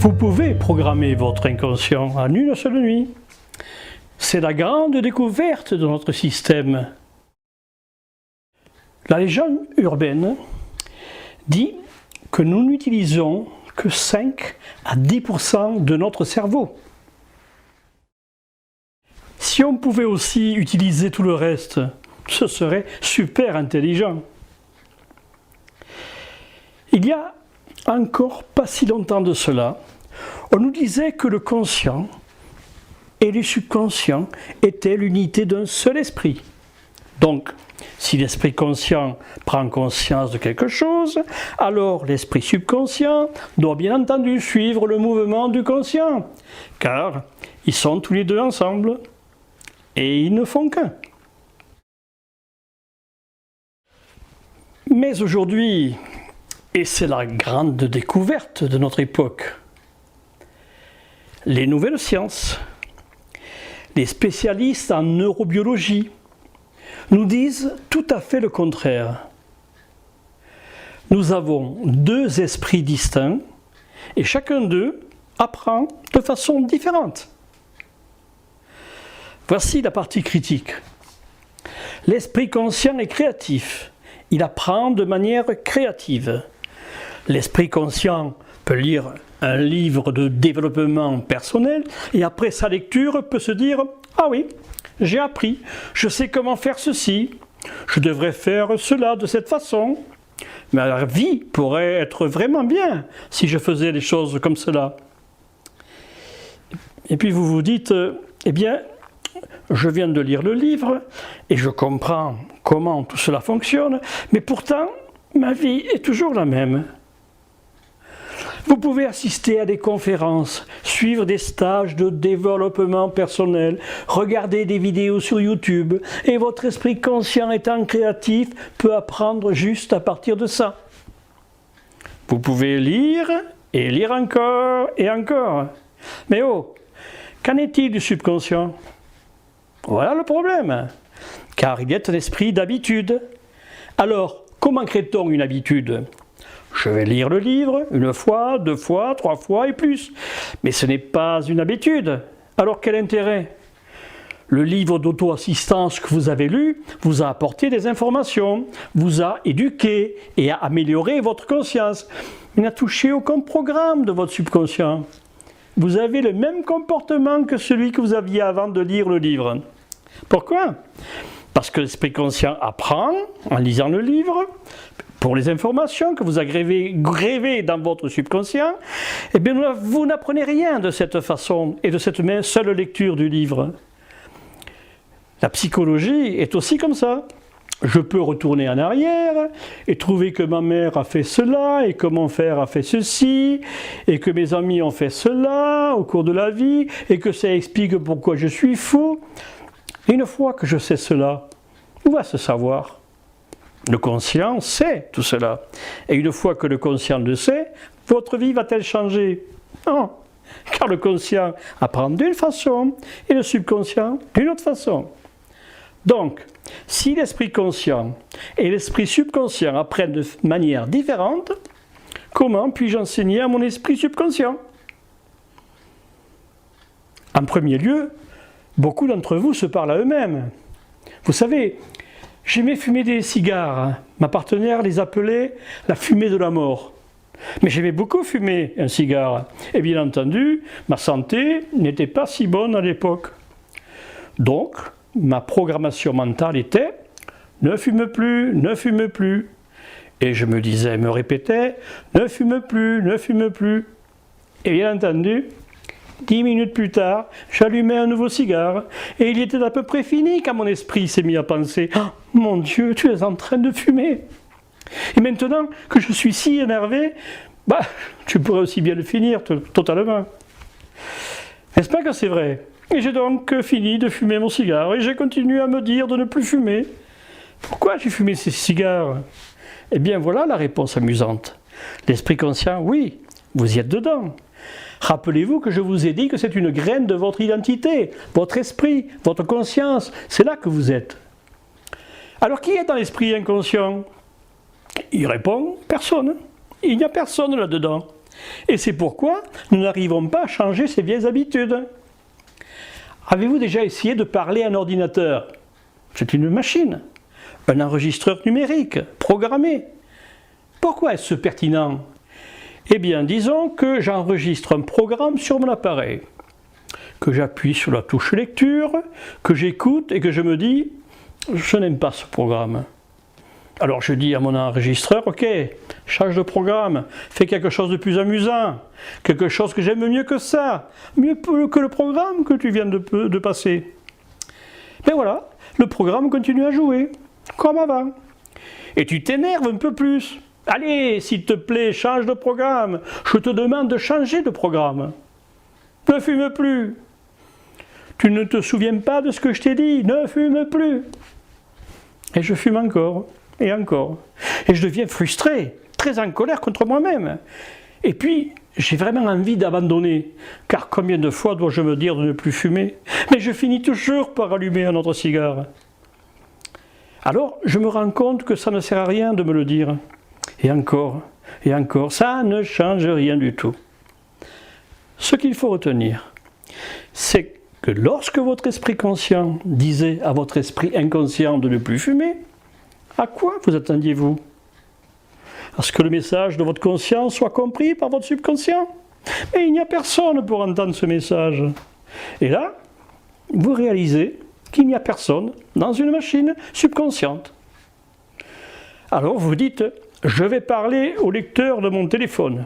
Vous pouvez programmer votre inconscient en une seule nuit. C'est la grande découverte de notre système. La légende urbaine dit que nous n'utilisons que 5 à 10% de notre cerveau. Si on pouvait aussi utiliser tout le reste, ce serait super intelligent. Il y a encore pas si longtemps de cela, on nous disait que le conscient et le subconscient étaient l'unité d'un seul esprit. Donc, si l'esprit conscient prend conscience de quelque chose, alors l'esprit subconscient doit bien entendu suivre le mouvement du conscient, car ils sont tous les deux ensemble et ils ne font qu'un. Mais aujourd'hui, et c'est la grande découverte de notre époque, les nouvelles sciences, les spécialistes en neurobiologie nous disent tout à fait le contraire. Nous avons 2 esprits distincts et chacun d'eux apprend de façon différente. Voici la partie critique. L'esprit conscient est créatif. Il apprend de manière créative. L'esprit conscient peut lire un livre de développement personnel et après sa lecture peut se dire « Ah oui, j'ai appris, je sais comment faire ceci, je devrais faire cela de cette façon. Ma vie pourrait être vraiment bien si je faisais les choses comme cela. » Et puis vous vous dites « Eh bien, je viens de lire le livre et je comprends comment tout cela fonctionne, mais pourtant, ma vie est toujours la même. » Vous pouvez assister à des conférences, suivre des stages de développement personnel, regarder des vidéos sur YouTube, et votre esprit conscient étant créatif peut apprendre juste à partir de ça. Vous pouvez lire et lire encore et encore. Mais oh, qu'en est-il du subconscient? Voilà le problème, car il est un esprit d'habitude. Alors, comment crée-t-on une habitude? Je vais lire le livre 1 fois, 2 fois, 3 fois et plus. Mais ce n'est pas une habitude. Alors quel intérêt? Le livre d'auto-assistance que vous avez lu vous a apporté des informations, vous a éduqué et a amélioré votre conscience. Il n'a touché aucun programme de votre subconscient. Vous avez le même comportement que celui que vous aviez avant de lire le livre. Pourquoi? Parce que l'esprit conscient apprend en lisant le livre. Pour les informations que vous avez grévées dans votre subconscient, eh bien vous n'apprenez rien de cette façon et de cette même seule lecture du livre. La psychologie est aussi comme ça. Je peux retourner en arrière et trouver que ma mère a fait cela et que mon frère a fait ceci et que mes amis ont fait cela au cours de la vie et que ça explique pourquoi je suis fou. Et une fois que je sais cela, où va se savoir? Le conscient sait tout cela. Et une fois que le conscient le sait, votre vie va-t-elle changer? Non, car le conscient apprend d'une façon et le subconscient d'une autre façon. Donc, si l'esprit conscient et l'esprit subconscient apprennent de manière différente, comment puis-je enseigner à mon esprit subconscient? En premier lieu, beaucoup d'entre vous se parlent à eux-mêmes. Vous savez, j'aimais fumer des cigares. Ma partenaire les appelait la fumée de la mort. Mais j'aimais beaucoup fumer un cigare. Et bien entendu, ma santé n'était pas si bonne à l'époque. Donc, ma programmation mentale était « ne fume plus, ne fume plus ». Et je me répétais « ne fume plus, ne fume plus ». Et bien entendu, 10 minutes plus tard, j'allumais un nouveau cigare et il était à peu près fini quand mon esprit s'est mis à penser « Oh, mon Dieu, tu es en train de fumer !» Et maintenant que je suis si énervé, tu pourrais aussi bien le finir totalement. N'est-ce pas que c'est vrai? Et j'ai donc fini de fumer mon cigare et j'ai continué à me dire de ne plus fumer. Pourquoi j'ai fumé ces cigares? Eh bien voilà la réponse amusante. L'esprit conscient, oui, vous y êtes dedans. Rappelez-vous que je vous ai dit que c'est une graine de votre identité, votre esprit, votre conscience, c'est là que vous êtes. Alors qui est dans l'esprit inconscient? Il répond, personne. Il n'y a personne là-dedans. Et c'est pourquoi nous n'arrivons pas à changer ces vieilles habitudes. Avez-vous déjà essayé de parler à un ordinateur? C'est une machine, un enregistreur numérique, programmé. Pourquoi est-ce pertinent? Eh bien, disons que j'enregistre un programme sur mon appareil, que j'appuie sur la touche lecture, que j'écoute et que je me dis « je n'aime pas ce programme ». Alors je dis à mon enregistreur « ok, change de programme, fais quelque chose de plus amusant, quelque chose que j'aime mieux que ça, mieux que le programme que tu viens de passer ». Mais voilà, le programme continue à jouer, comme avant. Et tu t'énerves un peu plus. Allez, s'il te plaît, change de programme. Je te demande de changer de programme. Ne fume plus. Tu ne te souviens pas de ce que je t'ai dit. Ne fume plus. Et je fume encore, et encore. Et je deviens frustré, très en colère contre moi-même. Et puis, j'ai vraiment envie d'abandonner. Car combien de fois dois-je me dire de ne plus fumer? Mais je finis toujours par allumer un autre cigare. Alors, je me rends compte que ça ne sert à rien de me le dire. Et encore, ça ne change rien du tout. Ce qu'il faut retenir, c'est que lorsque votre esprit conscient disait à votre esprit inconscient de ne plus fumer, à quoi vous attendiez-vous? À ce que le message de votre conscience soit compris par votre subconscient? Mais il n'y a personne pour entendre ce message. Et là, vous réalisez qu'il n'y a personne dans une machine subconsciente. Alors vous dites, je vais parler au lecteur de mon téléphone.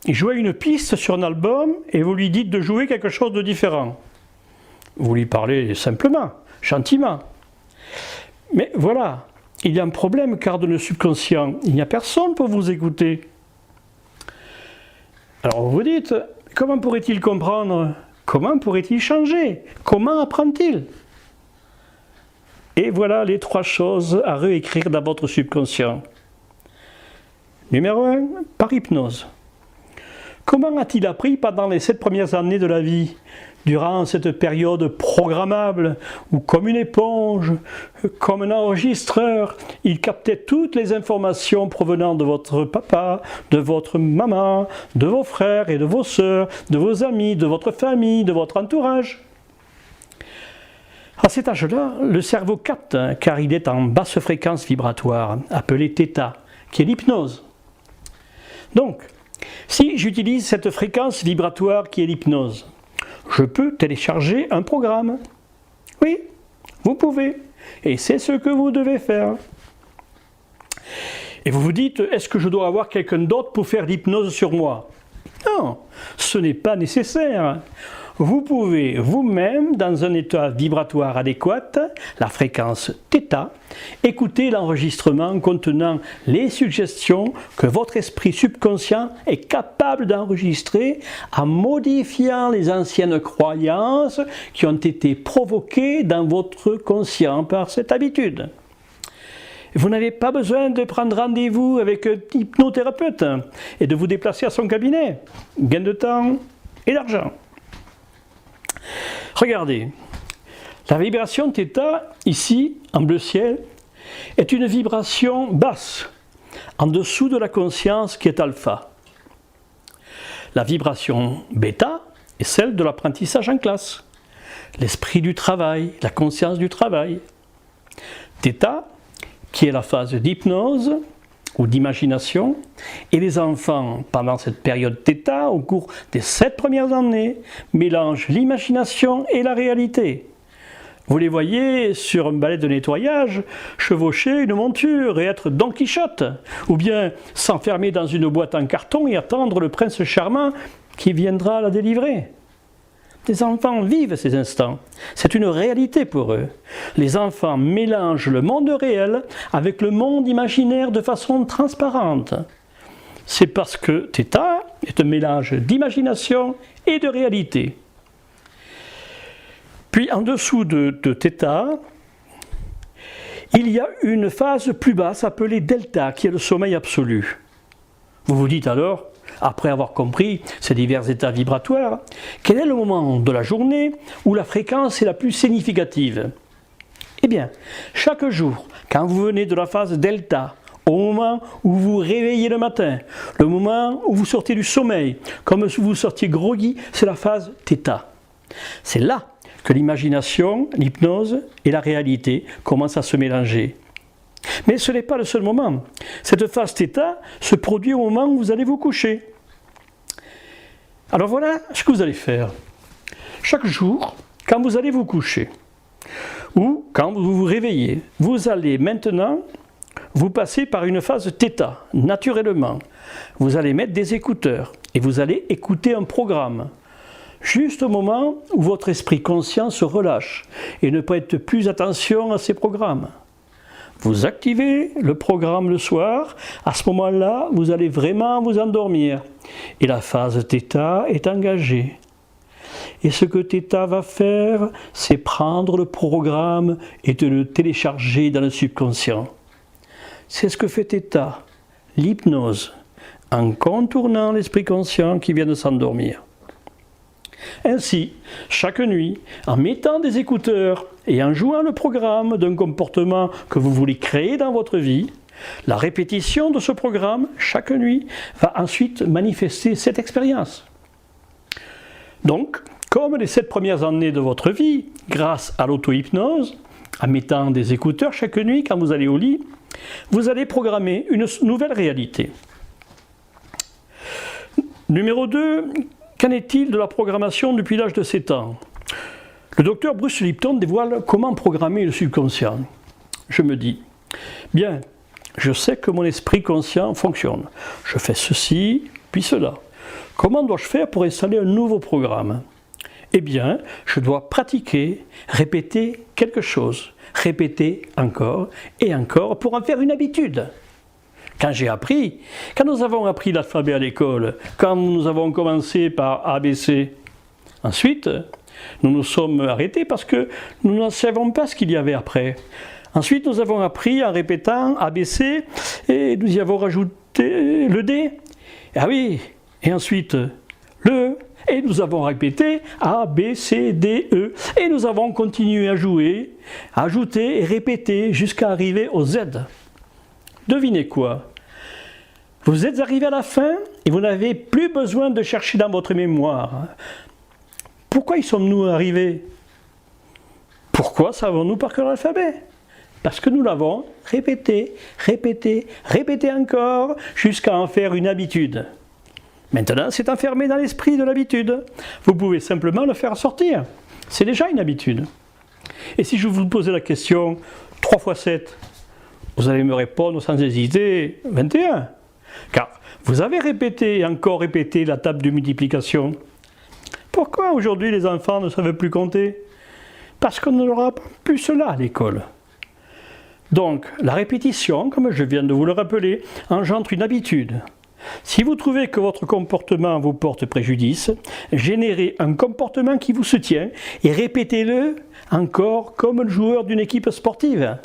Il joue une piste sur un album et vous lui dites de jouer quelque chose de différent. Vous lui parlez simplement, gentiment. Mais voilà, il y a un problème car dans le subconscient, il n'y a personne pour vous écouter. Alors vous vous dites, comment pourrait-il comprendre? Comment pourrait-il changer? Comment apprend-il? Et voilà les 3 choses à réécrire dans votre subconscient. Numéro 1, par hypnose. Comment a-t-il appris pendant les 7 premières années de la vie, durant cette période programmable, où comme une éponge, comme un enregistreur, il captait toutes les informations provenant de votre papa, de votre maman, de vos frères et de vos sœurs, de vos amis, de votre famille, de votre entourage? À cet âge-là, le cerveau capte, car il est en basse fréquence vibratoire, appelée θ, qui est l'hypnose. Donc, si j'utilise cette fréquence vibratoire qui est l'hypnose, je peux télécharger un programme. Oui, vous pouvez. Et c'est ce que vous devez faire. Et vous vous dites, est-ce que je dois avoir quelqu'un d'autre pour faire l'hypnose sur moi? Non, ce n'est pas nécessaire. Vous pouvez vous-même, dans un état vibratoire adéquat, la fréquence θ, écouter l'enregistrement contenant les suggestions que votre esprit subconscient est capable d'enregistrer en modifiant les anciennes croyances qui ont été provoquées dans votre conscient par cette habitude. Vous n'avez pas besoin de prendre rendez-vous avec un hypnothérapeute et de vous déplacer à son cabinet. Gain de temps et d'argent. Regardez, la vibration θ, ici, en bleu ciel, est une vibration basse, en dessous de la conscience qui est alpha. La vibration bêta est celle de l'apprentissage en classe, l'esprit du travail, la conscience du travail. θ, qui est la phase d'hypnose ou d'imagination, et les enfants, pendant cette période θ, au cours des 7 premières années, mélangent l'imagination et la réalité. Vous les voyez sur un balai de nettoyage chevaucher une monture et être Don Quichotte, ou bien s'enfermer dans une boîte en carton et attendre le prince charmant qui viendra la délivrer. Les enfants vivent ces instants. C'est une réalité pour eux. Les enfants mélangent le monde réel avec le monde imaginaire de façon transparente. C'est parce que θ est un mélange d'imagination et de réalité. Puis en dessous de θ, il y a une phase plus basse appelée delta, qui est le sommeil absolu. Vous vous dites alors, après avoir compris ces divers états vibratoires, quel est le moment de la journée où la fréquence est la plus significative? Eh bien, chaque jour, quand vous venez de la phase delta au moment où vous vous réveillez le matin, le moment où vous sortez du sommeil, comme si vous sortiez groggy, c'est la phase θ. C'est là que l'imagination, l'hypnose et la réalité commencent à se mélanger. Mais ce n'est pas le seul moment. Cette phase θ se produit au moment où vous allez vous coucher. Alors voilà ce que vous allez faire. Chaque jour, quand vous allez vous coucher, ou quand vous vous réveillez, vous allez maintenant vous passer par une phase θ, naturellement. Vous allez mettre des écouteurs et vous allez écouter un programme. Juste au moment où votre esprit conscient se relâche et ne prête plus attention à ces programmes. Vous activez le programme le soir, à ce moment-là, vous allez vraiment vous endormir. Et la phase θ est engagée. Et ce que θ va faire, c'est prendre le programme et de le télécharger dans le subconscient. C'est ce que fait θ, l'hypnose, en contournant l'esprit conscient qui vient de s'endormir. Ainsi, chaque nuit, en mettant des écouteurs et en jouant le programme d'un comportement que vous voulez créer dans votre vie, la répétition de ce programme, chaque nuit, va ensuite manifester cette expérience. Donc, comme les 7 premières années de votre vie, grâce à l'auto-hypnose, en mettant des écouteurs chaque nuit quand vous allez au lit, vous allez programmer une nouvelle réalité. Numéro 2, qu'en est-il de la programmation depuis l'âge de 7 ans? Le docteur Bruce Lipton dévoile comment programmer le subconscient. Je me dis, bien, je sais que mon esprit conscient fonctionne. Je fais ceci, puis cela. Comment dois-je faire pour installer un nouveau programme? Eh bien, je dois pratiquer, répéter quelque chose, répéter encore et encore pour en faire une habitude. Quand nous avons appris l'alphabet à l'école, quand nous avons commencé par ABC, ensuite, nous nous sommes arrêtés parce que nous ne savons pas ce qu'il y avait après. Ensuite, nous avons appris en répétant ABC et nous y avons rajouté le D. Ah oui, et ensuite le E. Et nous avons répété A, B, C, D, E. Et nous avons continué à jouer, à ajouter et répéter jusqu'à arriver au Z. Devinez quoi? Vous êtes arrivé à la fin et vous n'avez plus besoin de chercher dans votre mémoire. Pourquoi y sommes-nous arrivés? Pourquoi savons-nous par cœur l'alphabet? Parce que nous l'avons répété, répété, répété encore, jusqu'à en faire une habitude. Maintenant, c'est enfermé dans l'esprit de l'habitude. Vous pouvez simplement le faire sortir. C'est déjà une habitude. Et si je vous posais la question 3 fois 7, vous allez me répondre sans hésiter 21. Car vous avez répété et encore répété la table de multiplication. Pourquoi aujourd'hui les enfants ne savent plus compter? Parce qu'on ne leur a plus cela à l'école. Donc, la répétition, comme je viens de vous le rappeler, engendre une habitude. Si vous trouvez que votre comportement vous porte préjudice, générez un comportement qui vous soutient et répétez-le encore comme le joueur d'une équipe sportive.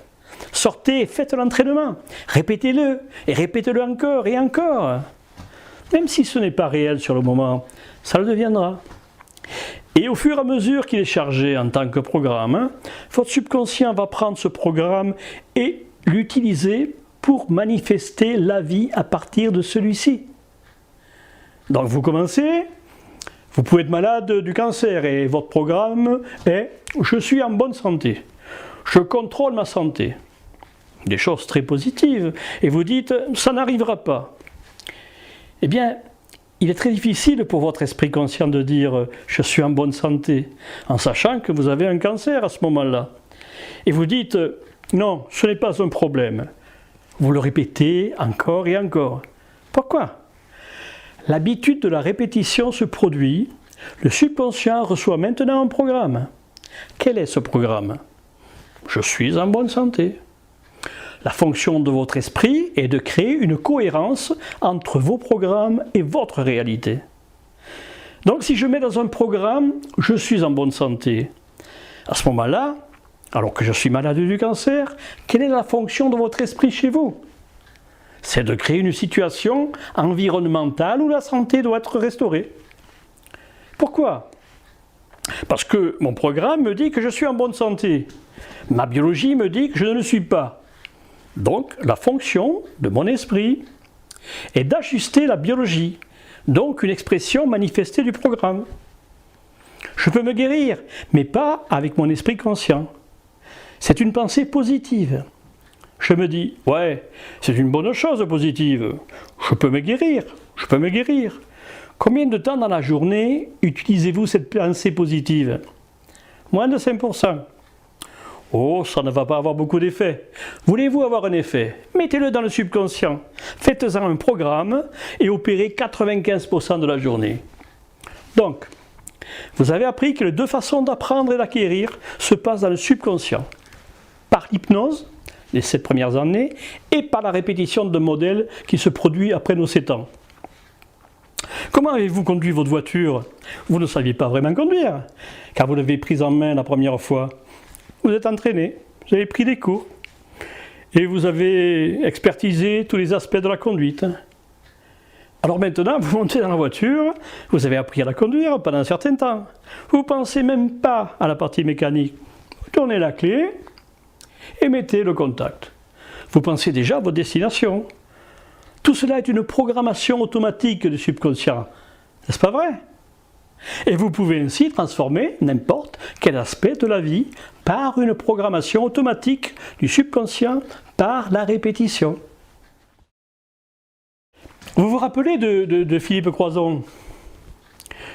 Sortez et faites l'entraînement, répétez-le et répétez-le encore et encore. Même si ce n'est pas réel sur le moment, ça le deviendra. Et au fur et à mesure qu'il est chargé en tant que programme, votre subconscient va prendre ce programme et l'utiliser pour manifester la vie à partir de celui-ci. Donc vous commencez, vous pouvez être malade du cancer et votre programme est « je suis en bonne santé, je contrôle ma santé ». Des choses très positives. Et vous dites « ça n'arrivera pas ». Eh bien, il est très difficile pour votre esprit conscient de dire « je suis en bonne santé », en sachant que vous avez un cancer à ce moment-là. Et vous dites « non, ce n'est pas un problème ». Vous le répétez encore et encore. Pourquoi? L'habitude de la répétition se produit, le subconscient reçoit maintenant un programme. Quel est ce programme? Je suis en bonne santé. La fonction de votre esprit est de créer une cohérence entre vos programmes et votre réalité. Donc si je mets dans un programme « je suis en bonne santé », à ce moment-là, alors que je suis malade du cancer, quelle est la fonction de votre esprit chez vous? C'est de créer une situation environnementale où la santé doit être restaurée. Pourquoi? Parce que mon programme me dit que je suis en bonne santé. Ma biologie me dit que je ne le suis pas. donc la fonction de mon esprit, est d'ajuster la biologie, donc une expression manifestée du programme. Je peux me guérir, mais pas avec mon esprit conscient. C'est une pensée positive. Je me dis, ouais, c'est une bonne chose positive. Je peux me guérir, je peux me guérir. Combien de temps dans la journée utilisez-vous cette pensée positive? Moins de 5%. Oh, ça ne va pas avoir beaucoup d'effet. Voulez-vous avoir un effet? Mettez-le dans le subconscient. Faites-en un programme et opérez 95% de la journée. Donc, vous avez appris que les deux façons d'apprendre et d'acquérir se passent dans le subconscient. Par l'hypnose, les 7 premières années, et par la répétition de modèles qui se produit après nos 7 ans. Comment avez-vous conduit votre voiture? Vous ne saviez pas vraiment conduire, car vous l'avez prise en main la première fois. Vous êtes entraîné, vous avez pris des cours, et vous avez expertisé tous les aspects de la conduite. Alors maintenant, vous montez dans la voiture, vous avez appris à la conduire pendant un certain temps. Vous ne pensez même pas à la partie mécanique. Vous tournez la clé et mettez le contact. Vous pensez déjà à votre destination. Tout cela est une programmation automatique du subconscient. N'est-ce pas vrai? Et vous pouvez ainsi transformer n'importe quel aspect de la vie par une programmation automatique du subconscient par la répétition. Vous vous rappelez de Philippe Croizon?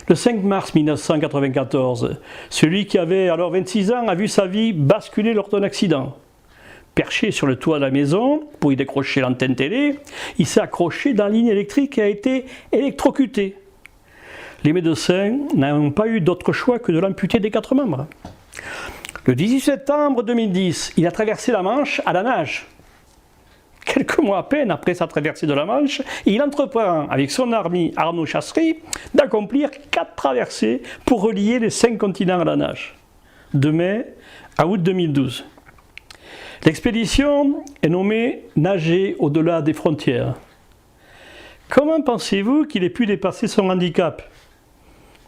Le 5 mars 1994, celui qui avait alors 26 ans a vu sa vie basculer lors d'un accident. Perché sur le toit de la maison pour y décrocher l'antenne télé, il s'est accroché dans la ligne électrique et a été électrocuté. Les médecins n'ont pas eu d'autre choix que de l'amputer des 4 membres. Le 18 septembre 2010, il a traversé la Manche à la nage. Quelques mois à peine après sa traversée de la Manche, il entreprend avec son ami Arnaud Chassery d'accomplir 4 traversées pour relier les 5 continents à la nage, de mai à août 2012. L'expédition est nommée « Nager au-delà des frontières ». Comment pensez-vous qu'il ait pu dépasser son handicap?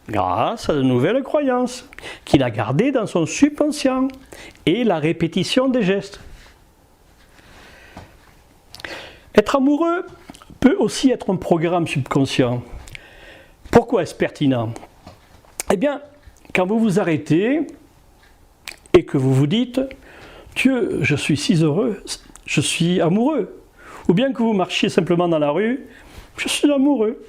Grâce à de nouvelles croyances qu'il a gardées dans son subconscient et la répétition des gestes. Être amoureux peut aussi être un programme subconscient. Pourquoi est-ce pertinent? Eh bien, quand vous vous arrêtez et que vous vous dites « Dieu, je suis si heureux, je suis amoureux », ou bien que vous marchiez simplement dans la rue « Je suis amoureux »,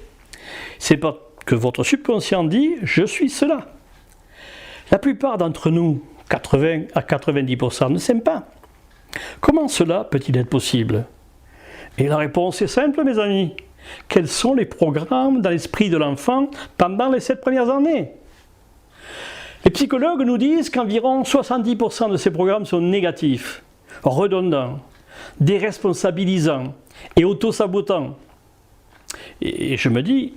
c'est parce que votre subconscient dit « Je suis cela ». La plupart d'entre nous, 80 à 90%, ne s'aiment pas. Comment cela peut-il être possible? Et la réponse est simple, mes amis. Quels sont les programmes dans l'esprit de l'enfant pendant les 7 premières années? Les psychologues nous disent qu'environ 70% de ces programmes sont négatifs, redondants, déresponsabilisants et auto-sabotants. Et je me dis,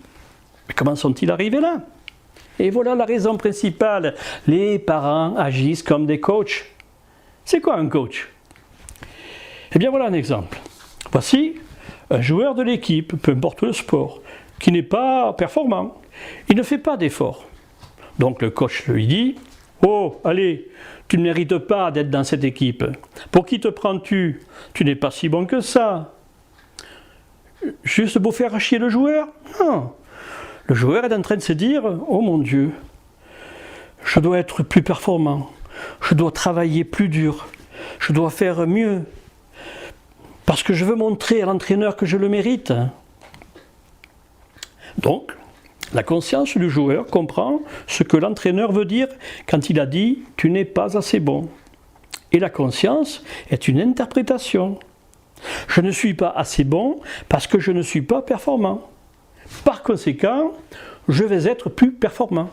mais comment sont-ils arrivés là? Et voilà la raison principale. Les parents agissent comme des coachs. C'est quoi un coach? Eh bien voilà un exemple. Voici un joueur de l'équipe, peu importe le sport, qui n'est pas performant. Il ne fait pas d'efforts. Donc le coach lui dit « Oh, allez, tu ne mérites pas d'être dans cette équipe. Pour qui te prends-tu? Tu n'es pas si bon que ça. » Juste pour faire chier le joueur? Non. Le joueur est en train de se dire « Oh mon Dieu, je dois être plus performant. Je dois travailler plus dur. Je dois faire mieux. Parce que je veux montrer à l'entraîneur que je le mérite. » Donc, la conscience du joueur comprend ce que l'entraîneur veut dire quand il a dit « tu n'es pas assez bon ». Et la conscience est une interprétation. Je ne suis pas assez bon parce que je ne suis pas performant. Par conséquent, je vais être plus performant.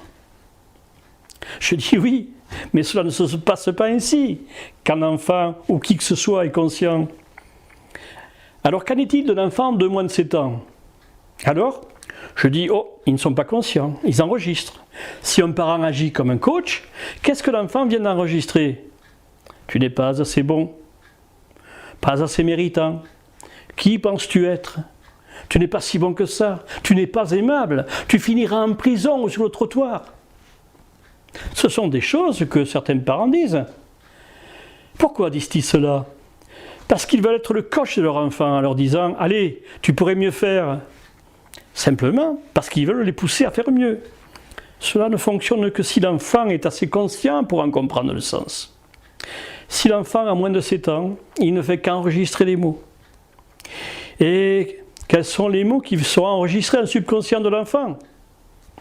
Je dis oui, mais cela ne se passe pas ainsi qu'un enfant ou qui que ce soit est conscient. Alors qu'en est-il de l'enfant de moins de 7 ans? Alors, je dis, oh, ils ne sont pas conscients, ils enregistrent. Si un parent agit comme un coach, qu'est-ce que l'enfant vient d'enregistrer? Tu n'es pas assez bon, pas assez méritant. Qui penses-tu être? Tu n'es pas si bon que ça, tu n'es pas aimable, tu finiras en prison ou sur le trottoir. Ce sont des choses que certains parents disent. Pourquoi disent-ils cela? parce qu'ils veulent être le coach de leur enfant en leur disant « Allez, tu pourrais mieux faire ». Simplement parce qu'ils veulent les pousser à faire mieux. Cela ne fonctionne que si l'enfant est assez conscient pour en comprendre le sens. Si l'enfant a moins de 7 ans, il ne fait qu'enregistrer les mots. Et quels sont les mots qui seront enregistrés dans le subconscient de l'enfant ?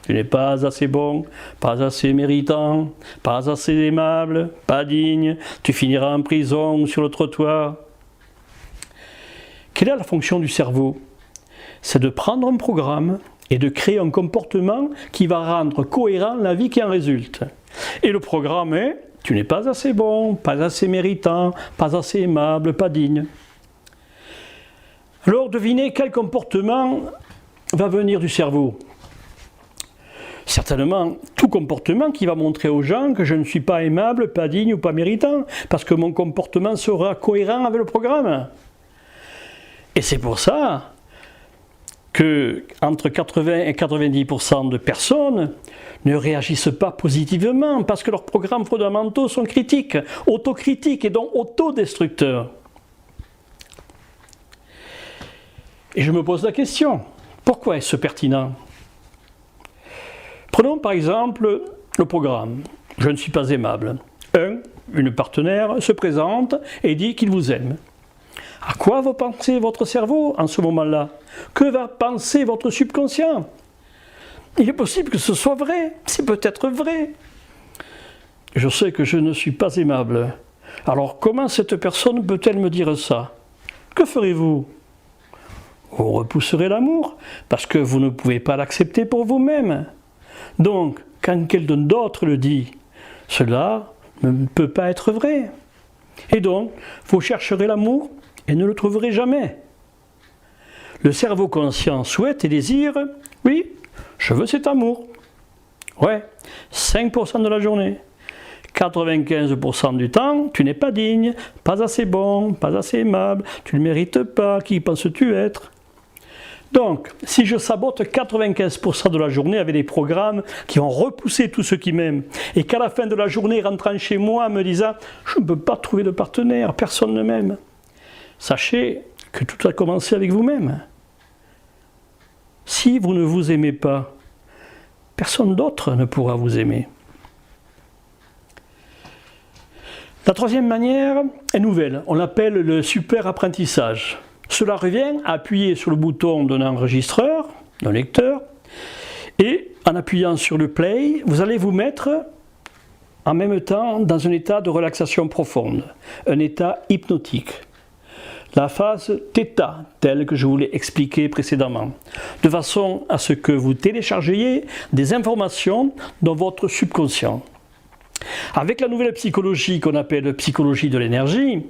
Tu n'es pas assez bon, pas assez méritant, pas assez aimable, pas digne, tu finiras en prison ou sur le trottoir. Quelle est la fonction du cerveau ? C'est de prendre un programme et de créer un comportement qui va rendre cohérent la vie qui en résulte. Et le programme est « tu n'es pas assez bon, pas assez méritant, pas assez aimable, pas digne ». Alors devinez quel comportement va venir du cerveau. Certainement tout comportement qui va montrer aux gens que je ne suis pas aimable, pas digne ou pas méritant, parce que mon comportement sera cohérent avec le programme. Et c'est pour ça que entre 80 et 90% de personnes ne réagissent pas positivement parce que leurs programmes fondamentaux sont critiques, autocritiques et donc autodestructeurs. Et je me pose la question, pourquoi est-ce pertinent ? Prenons par exemple le programme « Je ne suis pas aimable ». Une partenaire se présente et dit qu'il vous aime. À quoi va penser votre cerveau en ce moment-là ? Que va penser votre subconscient ? Il est possible que ce soit vrai, c'est peut-être vrai. Je sais que je ne suis pas aimable. Alors comment cette personne peut-elle me dire ça ? Que ferez-vous ? Vous repousserez l'amour, parce que vous ne pouvez pas l'accepter pour vous-même. Donc, quand quelqu'un d'autre le dit, cela ne peut pas être vrai. Et donc, vous chercherez l'amour et ne le trouverez jamais. Le cerveau conscient souhaite et désire, oui, je veux cet amour. Ouais, 5% de la journée. 95% du temps, tu n'es pas digne, pas assez bon, pas assez aimable, tu ne mérites pas, qui penses-tu être ? Donc, si je sabote 95% de la journée avec des programmes qui vont repousser tous ceux qui m'aiment, et qu'à la fin de la journée, rentrant chez moi, me disant « je ne peux pas trouver de partenaire, personne ne m'aime », sachez que tout a commencé avec vous-même. Si vous ne vous aimez pas, personne d'autre ne pourra vous aimer. La troisième manière est nouvelle, on l'appelle le super apprentissage. Cela revient à appuyer sur le bouton d'un enregistreur, d'un lecteur, et en appuyant sur le play, vous allez vous mettre en même temps dans un état de relaxation profonde, un état hypnotique. La phase θ, telle que je vous l'ai expliqué précédemment, de façon à ce que vous téléchargiez des informations dans votre subconscient. Avec la nouvelle psychologie qu'on appelle psychologie de l'énergie,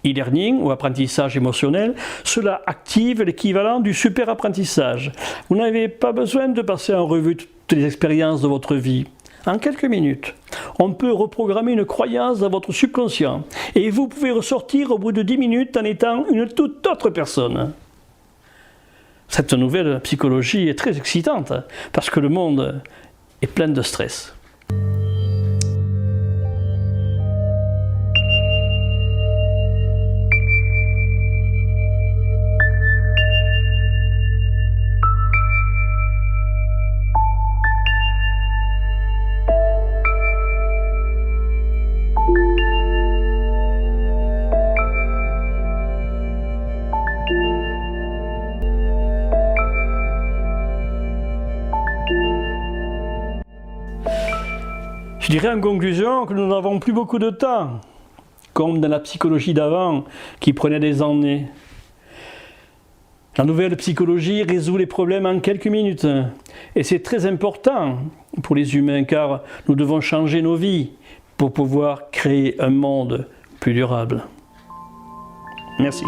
e-learning ou apprentissage émotionnel, cela active l'équivalent du super apprentissage. Vous n'avez pas besoin de passer en revue toutes les expériences de votre vie. En quelques minutes, on peut reprogrammer une croyance dans votre subconscient et vous pouvez ressortir au bout de 10 minutes en étant une toute autre personne. Cette nouvelle psychologie est très excitante parce que le monde est plein de stress. Je dirais en conclusion que nous n'avons plus beaucoup de temps, comme dans la psychologie d'avant qui prenait des années. La nouvelle psychologie résout les problèmes en quelques minutes et c'est très important pour les humains car nous devons changer nos vies pour pouvoir créer un monde plus durable. Merci.